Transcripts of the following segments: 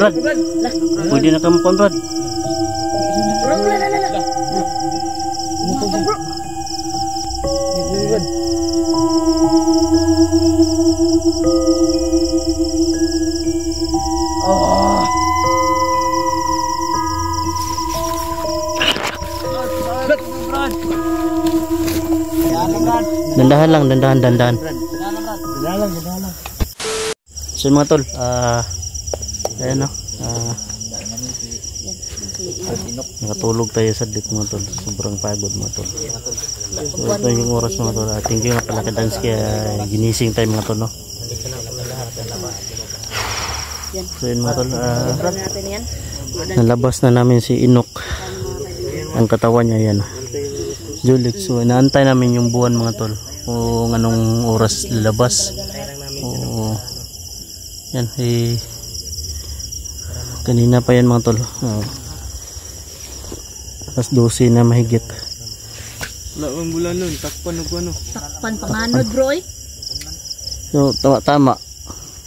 Brad. Pwede na ka mukon, Brad. Bro, la. Mukon, bro. Brad. Oh. Brad. Dandahan lang, dandahan. Dalang. So mga tol, ayan o. Nakatulog tayo sa dit mga tol. Sobrang pagod mga tol. So ito yung oras mga tol. Thank you nga pala ka dance kaya ginising tayo mga tol no. So yun mga tol, nalabas na namin si Inok. Ang katawan niya yan. Julik. So inaantay namin yung buwan mga tol. Kung anong oras lalabas. O yan kanina pa yan mga tol. Alas 12 na mahigit. Wala bang bulan nun? Takpan o ano? Takpan panganod bro eh. So tama.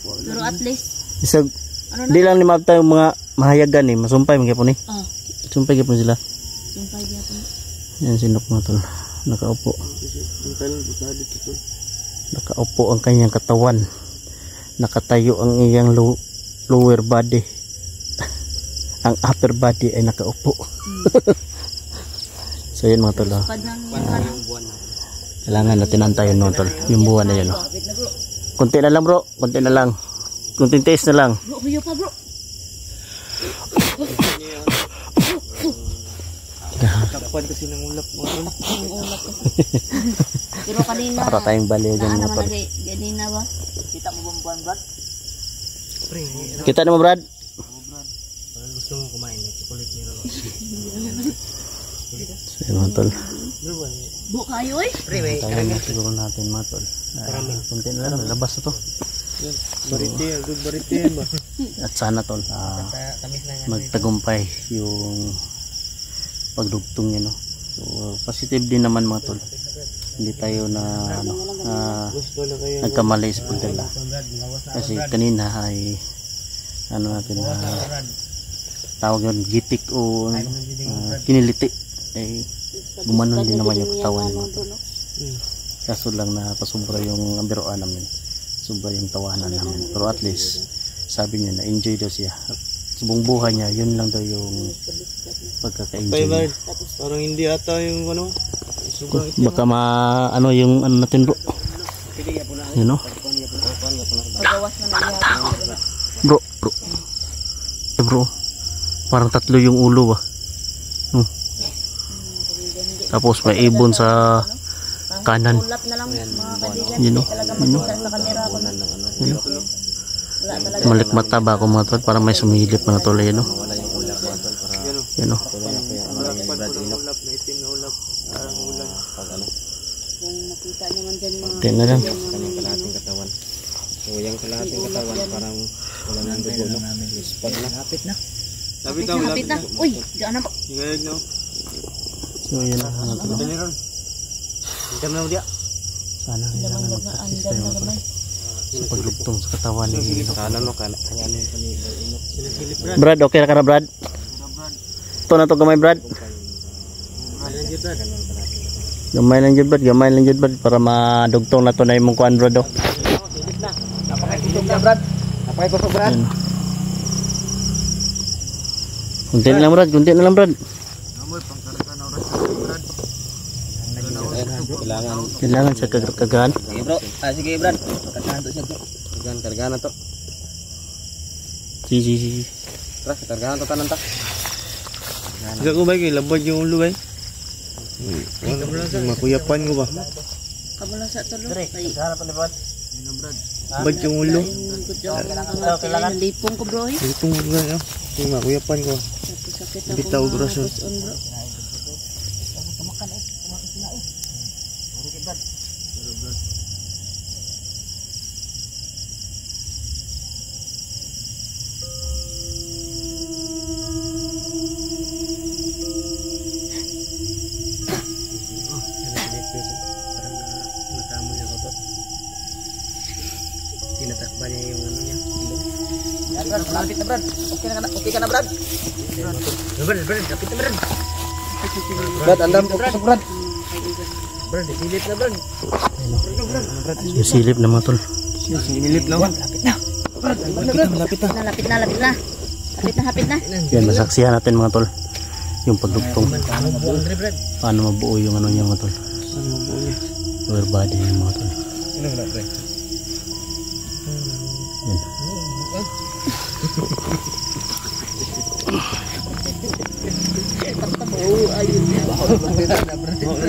Pero at least Isag, ano di lang lima tayo mga mahayagan eh. Masumpay mga po ni. Sumpay po sila. Sumpay gyapon. Yan sinok mga tol. Nakaupo. Nakaupo ang kanyang katawan. Nakatayo ang iyang lower body. Ang upper body ay nakaupo. So yun mga tol. Kailangan natin antayin mga tol. Yung buwan na yun. Kunti na lang bro. Kunti na lang. Kunti taste na lang. Bro, huyo pa bro. Takpan kasi ng ulap mo. Pero kanina para tayong baliw dyan mga tol. Kanina ba? Kita mo bang buwan Brad? Kita na mo Brad? Gusto mo kumain ng chocolate nila. So mga tol. Bu kayo eh. Tayo na siguro natin mga tol. Kunti na lang. Labas na to. Barite, good barite ba? At sana tol magtagumpay yung pagdugtong niya no. So positive din naman mga tol. Hindi tayo na nagkamali sa pagdala. Kasi kanina ay natin tawag yun gitik o kiniliti ay gumanon din naman yung katawan niya. Kaso lang na pasubra yung biroan namin. Sobra yung tawanan namin. Pero at least sabi niya na enjoy daw siya. Sa buong buhay niya, yun lang daw yung pagkaka-enjoy niya. Parang hindi ata yung ano. Baka ano yung ano natin bro. You know? Bro. Parang tatlo yung ulo ba. Tapos may ibon sa kanan. You know? Malikmata ba ako mga tol? Parang may sumilip mga tol. You know? You know? Tingnan na lang. So yung kalahating katawan parang wala nang dugo no. Spot na. Lapit na. Lapit na. Uy, diyan na po. Ngayag no. So yun na mga tol. Hintay mo na dia. Sana kailangan mag-practice tayo mga tol. Sa paglugtong sa katawan ni Inok. Sana no kaya ano yung Inok. Brad, okay na ka na Brad? Ito na to gamay Brad. Gamay lang dyan Brad para madugtong na to na yung kuhan Brad oh. Napakaikusog na Brad. Napakaikusog Brad. Kunti na lang Brad. Kailangan sa kagahan. Sige bro. Sige Brad. Kagahan to siya bro. Kagahan na to. Si. Tara, kagahan to tanan ta. Sige ko ba kay labad yung ulo ba? Makuyapan ko ba? Kabula sa tulo. Bad yung ulo. Kailangan lipong ko bro eh. Lipong ko ba? Makuyapan ko. Bitaw bro siya. Tinatakpan niya yung ano niya. Malapit na, Brad. Okay ka na, Brad. Brad, kapit na, Brad. Brad, andam po, Brad. Brad, silip na, Brad. Yung silip na mga tol. Silip na, lapit na. Brad, lapit na. Hapit na. Yan, masaksihan natin mga tol. Yung pagdugtong. Paano mabuo yung ano niya mga tol. Lower body niya mga tol. Yan.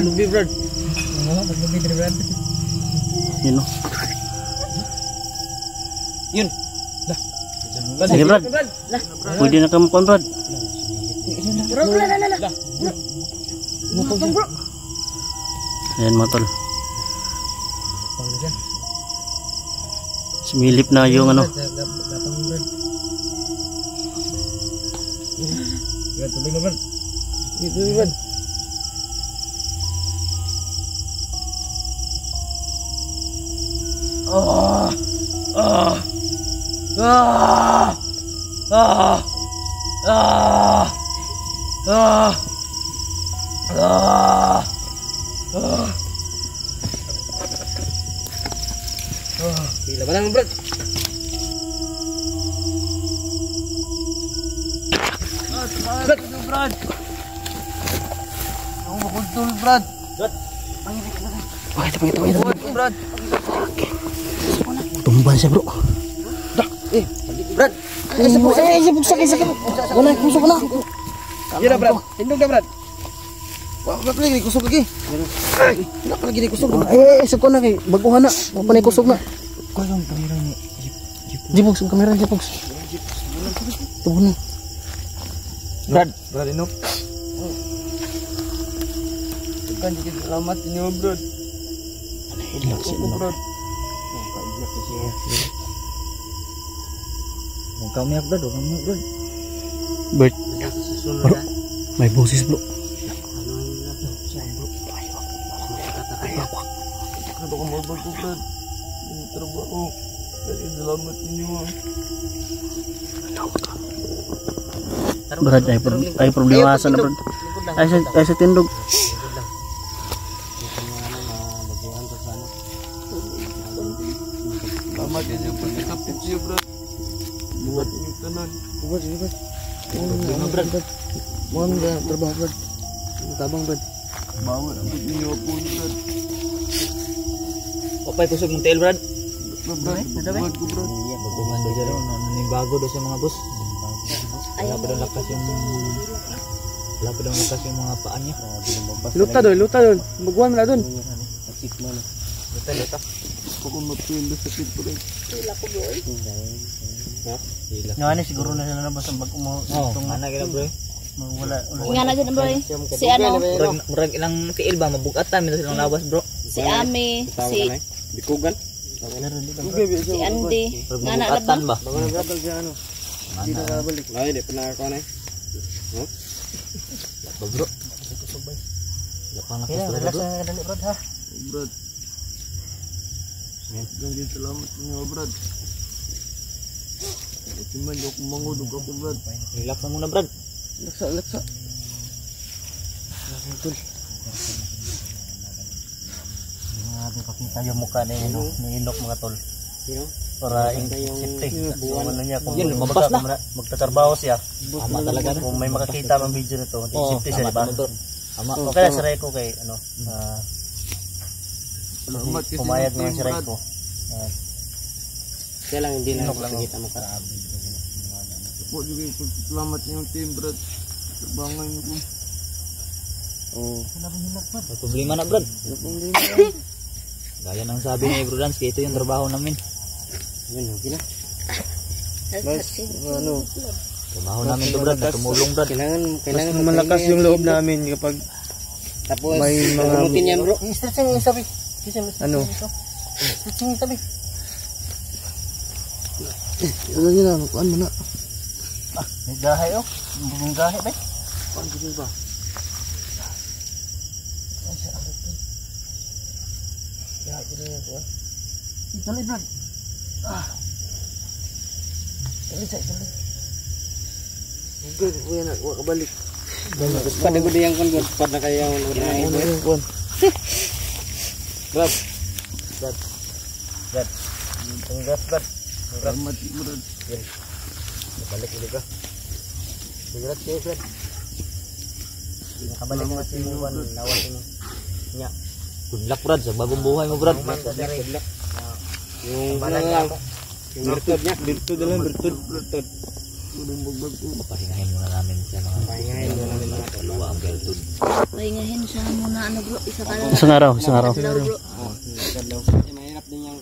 Lubi, Brad. Yun o. Yun. Sige Brad. Pwede na kamu Brad. Ayan mga tol. Sumilip na yung ano. Gila ba lang, Brad? Brad. Ang makuntul, Brad. Pakita. Brad. Tumban siya bro. Brad. Wala, kusok na. Gila, Brad. Tindog na, Brad. Wala pa lagi kusog lagi. Wala pa lagi kusog. Suko na kay baguhan na. Wala pa na kusok na. Kuha yung kamera ni Jibox, yung kamera Jibox. Tubo na. Brad, inok. Kan jadi selamat ini, Brad. Hilak siya no. Brad. Kami Brad, Brad. Bert. Bro, may boses bro. Ano ka mo, Brad? Ini terbaru. Dari selamat ini, mah. Brad, ay problema sa na Brad. Ay sa tindog. Selamat ini pagkakapit siya, Brad. Buat ini tenan. Buat ini, Brad. Brad. Mau enggak terbang, Brad? Tabang, Brad. Bawa rambut ini apa, Brad? Opay kusog mong tail, Brad. Brad, ku, Brad. Iya, baguhan do jero naning bago do sa mga boss. Wala pa daw lakas yung mga paan niya. Luta doon. Magwan mo na doon. Luta. Kung mapilo sa pit, Brad. Nga ni siguro na sila nabas ang bago mo. Ana gila, bro. Wala. Nga na dyan, bro. Si ano? Murag ilang tiil ba mabugatan mi silang lawas, bro. Si Ami. Bikugan. Si Andy. Murag Nga na mabugatan ba? Bago nagabal siya, ano? Hindi na kabalik. Ay, di pa nakakaw na eh. Ba, bro. Yakang lakas, bro. na dali Brad ha. Brad. Ganyan salamat niyo, Brad. Cuman ako mangudog ako, Brad. Relax na muna, Brad. Laksa. Mga pakita yung mukha ni Inok mga tol. Para safety. Ano niya kung Yun, lumabas na. magtatrabaho siya. Tama talaga na. Kung may makakita ng video nito, safety siya, diba? Tama. Okay na si Reiko kay ano, Salamat kasi pumayag ng naman team, si Brad. Reiko. Kaya lang hindi na makikita mo karabi. Po juga salamat niyo team, Brad. Terbangan niyo po. May problema na, Brad. Gaya ng sabi ni Bro Dance, ito yung trabaho namin. Trabaho namin to, Brad. Tumulong, Brad. Kailangan malakas yung loob namin kapag tapos may mga gumutin yan, bro. Stretching yung sabi. Ano? Stretching yung sabi. Ano yun na? Kuan mo na. May gahe oh. Bugong gahe ba? Kuan dito ba? Ito na Brad. Good, kuya na, kuha kabalik. Pada gede yang kon god pada kaya yang Ano yung kuwan? Brad. Congrats, Brad. Salamat, Brad. Balik ulit ka. Congrats kayo, Brad. Nakabalik na si Juan lawas ini. Nya. Good luck Brad sa bagong buhay mo Brad. Good luck. Yung yung virtud dalam virtud. Pahingahin muna namin sa mga kaluwa ang virtud. Pahingahin siya muna ano bro, isa ka lang. Isang araw. Daw, bro. Mahirap din yung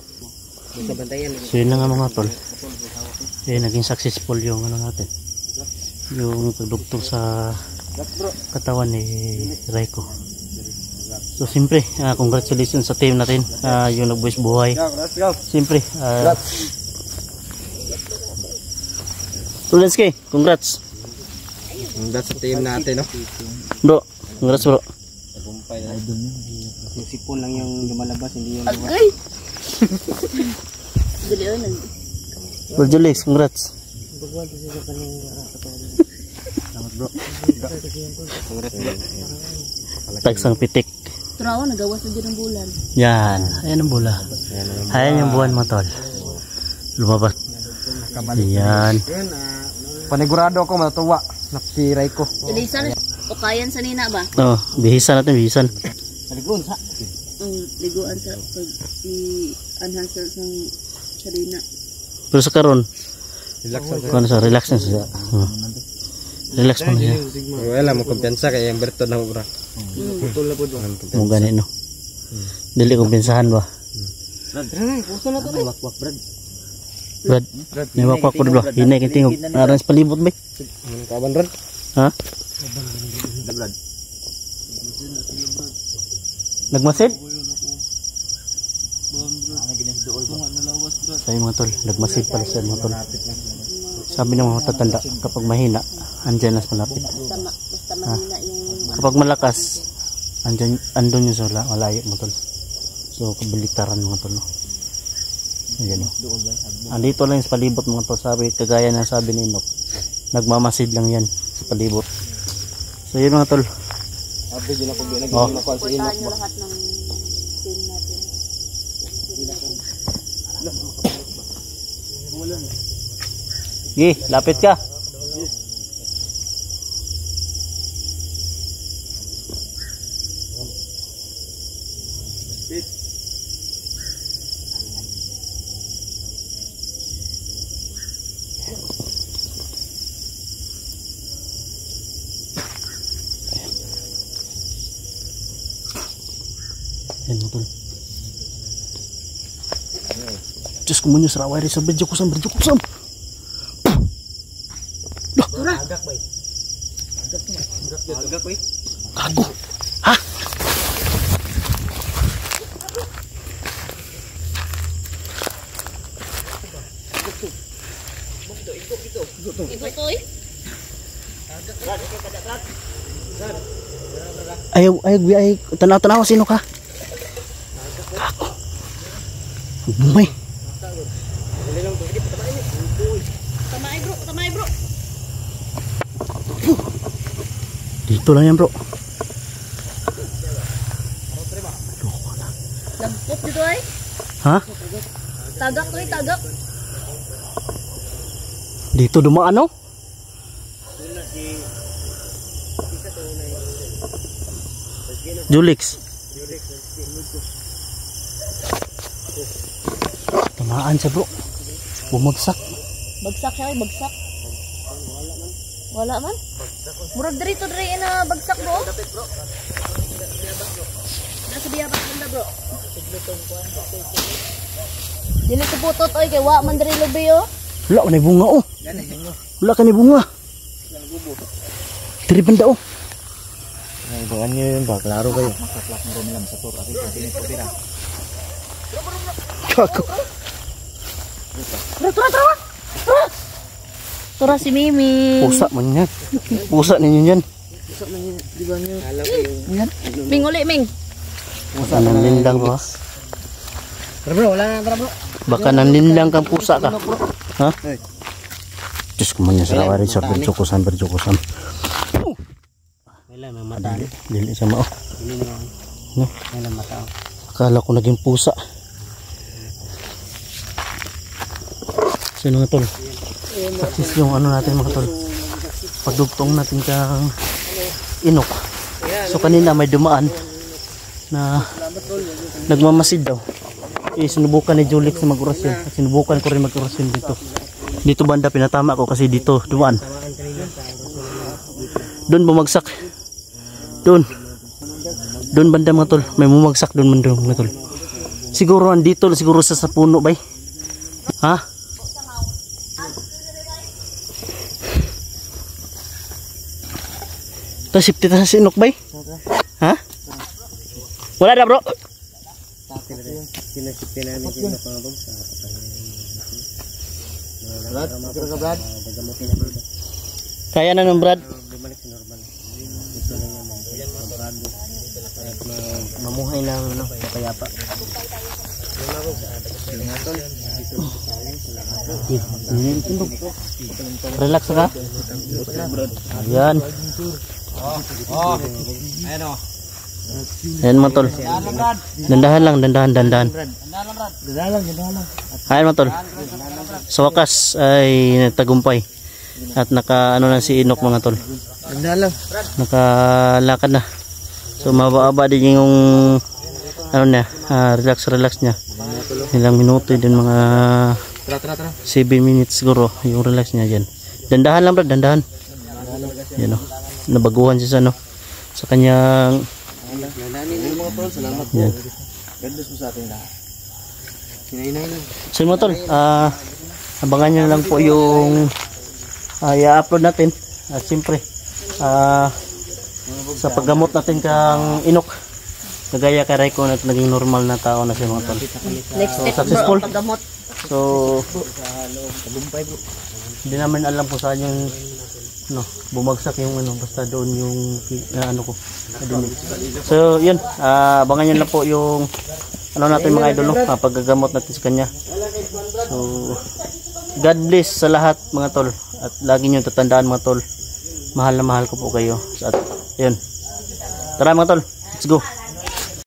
sa bantayan. So yun na nga mga tol. Naging successful yung ano natin. Yung pagdoktor sa katawan ni Raiko. So siyempre, congratulations sa team natin. Yung nagbuwis buhay. Siyempre, Tulenski, congrats. Congrats sa team natin, no? Bro, congrats bro. Tagumpay na. Yung sipon lang yung lumalabas, hindi yung Agay! Dali o, Bro Julix, congrats. Salamat bro. Congrats bro. Tagsang pitik. turaw, nagawas na dyan ng bulan. Yan, ayan ang bula. Ayan yung buwan mo tol. Lumabas. Yan. Panigurado ako matuwa. Nakiray ko. Ilisan, o kayan sa nina ba? Oh, bihisan natin, bihisan. Paligun sa. Ang liguan sa pag i-enhance sa sarina. Pero sa karon, Relax sa. kung ano sa relax na siya. Relax mo na siya. Wala mo kumpiyansa kay ang bertod na ubra. Putol na po doon. Mo gani no. Dili kumpensahan ba? Puso na to rin. Wakwak Brad. Brad, may wakwak po bro. Hinay kang tingog. Aran sa palibot ba? Anong kaban Brad? Ha? Brad. Nagmasid? Sabi mga tol, nagmasid pala siya mga tol. Sabi ng mga matatanda, kapag mahina, andyan na sa malapit. Basta mahina yung... Kapag malakas, andun yung sa malayo mga tol. So, kabaliktaran mga tol. No? Ayan o. Andito lang yung sa palibot mga tol. Sabi, kagaya na sabi ni Inok, nagmamasid lang yan sa palibot. So, yun mga tol. Sabi din ako Oh. ginagawa ko sa Portahan inok nyo ba. lahat ng team natin. Gi, lapit ka. Ayan mo tol. Diyos ko mo nyo sa raway rin sa bedyo kusam. Agak bay. Agak bay. Gago. Ha? Ito to eh. Ayaw, tanaw, sino ka? Gago. Bumay. Tamay bro. Dito lang yan bro. Lampot dito ay. Ha? Tagak to eh, tagak. Dito dumaan no? Julix. Tamaan siya bro. Bumagsak. Bagsak siya ay, bagsak. Wala man? Murag dito na bagsak bro. Nasa biyabas banda bro. Dili sa putot oy kay wa man diri lubi oh. Wala ka na bunga oh. Wala ka na bunga. Diri banda oh. Ay, doon nyo yun ba? Klaro kayo. Makaklak mo rin lang sa tour. Kasi sa sini po tira. Gago. Tura si Mimi. Pusa man yan. Pusa ninyo yan. Alam ko yung... Ming uli Ming. Pusa nanlinlang ba? Bro, wala na bro. Baka nanlinlang kang pusa ka. Ha? Diyos ko man niya sa kawari sa berjukusan. Wala may mata. Dili siya mao. Dili na. No? Wala mata. Akala ko naging pusa. Sino nga tol? Success yung ano natin mga tol. Pagdugtong natin kang inok. So kanina may dumaan na nagmamasid daw. Sinubukan ni Julik sa mag-orasyon. Sinubukan ko rin mag-orasyon dito. Dito banda pinatama ko kasi dito dumaan. Doon bumagsak. Doon banda mga tol. May bumagsak doon banda mga tol. Siguro andito siguro sa puno bay. Ha? Tasip tita sa sinok bay? Ha? Wala na bro. Kaya na nung Brad. Mamuhay ng ano, payapa. Relax ka. Ayan. Ayan mga tol. Dandahan lang. Ayan mga tol. Sa wakas ay nagtagumpay. At naka ano na si Inok mga tol. Nakalakad na. So mababa din yung ano na, relax niya. Ilang minuto din mga 7 minutes siguro yung relax niya diyan. Dandahan lang Brad, dandahan. Yan oh. Nabaguhan siya sa ano sa kanyang yan. So mga tol, abangan nyo lang po yung i-upload natin at siyempre sa paggamot natin kang Inok kagaya kay Raiko na naging normal na tao na siya mga tol. Next step successful. bro, paggamot. So hindi naman alam kung saan yung bumagsak yung ano, basta doon yung ano ko. So yun, abangan nyo lang po yung ano natin mga idol, paggagamot natin sa kanya. So God bless sa lahat mga tol, at lagi nyo tatandaan mga tol, mahal na mahal ko po kayo. At yun, tara mga tol, let's go.